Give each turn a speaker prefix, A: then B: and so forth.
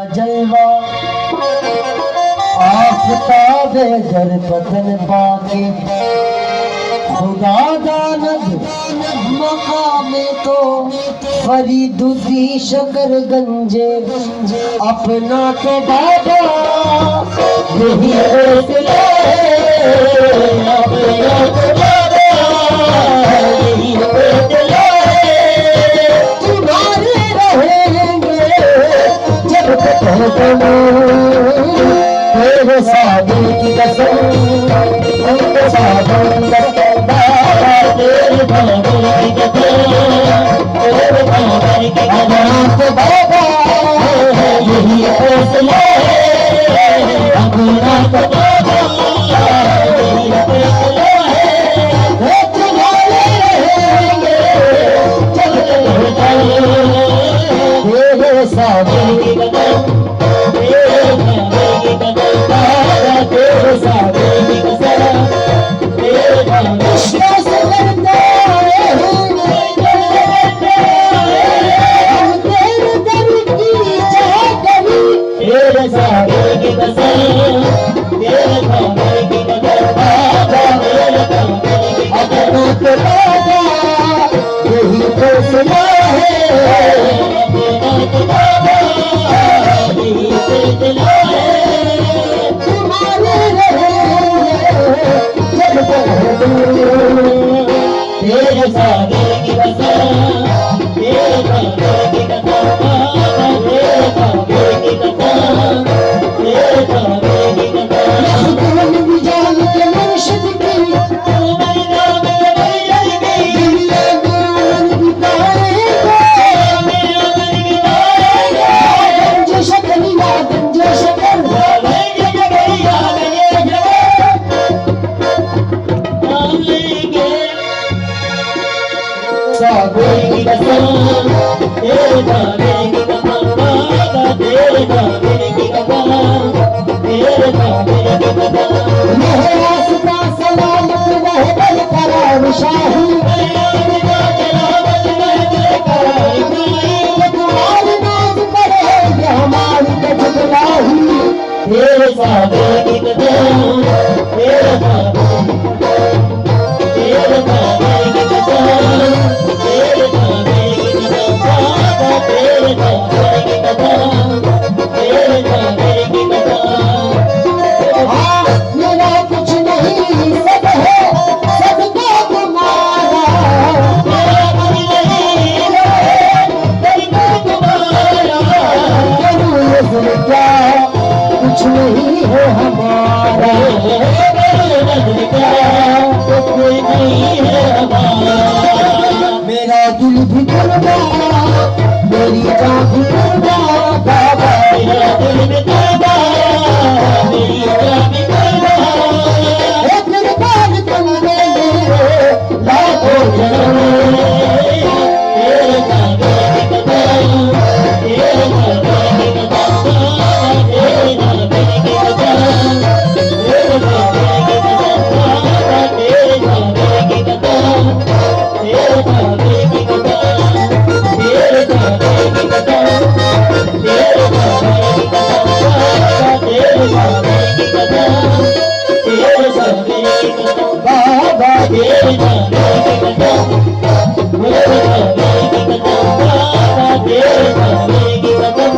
A: जलवा आफताबे घर पतन पाके खुदा दानद मकामे तो फरीदुद्दी शकर गंजे अपना तो बाबा यही फैसला है, अपना तो बाबा यही फैसला है, तुम्हारे रहेंगे जब तक है तुम तेरे साधु की कसम, उनके साधु की कसम, बाबा तेरे साधु की कसम, तेरे साधु की कसम, तो बाबा यही फैसला है, अपना तो बाबा यही फैसला है, तुम्हारे रहेंगे जब तक है तुम तेरे साधु की कसम, यही फैसला है, तुम्हारे रहेंगे जब तक है तुम तेरे साधु की कसम, तेरे साधु की कसम, तेरे साधु की कसम, तेरे साधु की कसम, तुम भी जान के मुर्शिद की तुम्हारी नाम साधु की कसम, तेरे साधु की कसम, बाबा तेरे साधु की कसम, तेरे साधु की कसम, मेरे आसरा सलामत रहे बरकरार शाही, तुम्हारी नाज करेंगे हमारी कजलाही, तेरे साधु की कसम, तेरे साधु की कसम, तेरे साधु की कसम, तेरे साधु की कसम, बाबा तेरे साधु की कसम, तेरे साधु की कसम, मेरा कुछ नहीं सब है सबको तुम्हारा, मेरा कुछ नहीं है सबको तुम्हारा, जरूर क्या कुछ नहीं है हमारा, तो कोई नहीं है हमारा, मेरा दिल भी कुर्बान, मेरी जान भी कुर्बान, बाबा मेरा दिल भी कुर्बान, मेरी जान भी कुर्बान, एक कुर्बान तुमने मेरे लाखों जन्म, तेरे साधु की कसम, तेरे साधु की कसम, तेरे साधु की कसम, तेरे साधु की कसम, तेरे साधु की कसम, तेरे साधु की कसम, तेरे साधु की कसम, तेरे साधु की कसम, तेरे साधु की कसम, तेरे साधु की कसम, बाबा तेरे साधु की कसम, तेरे साधु की कसम, बाबा तेरे साधु की कसम,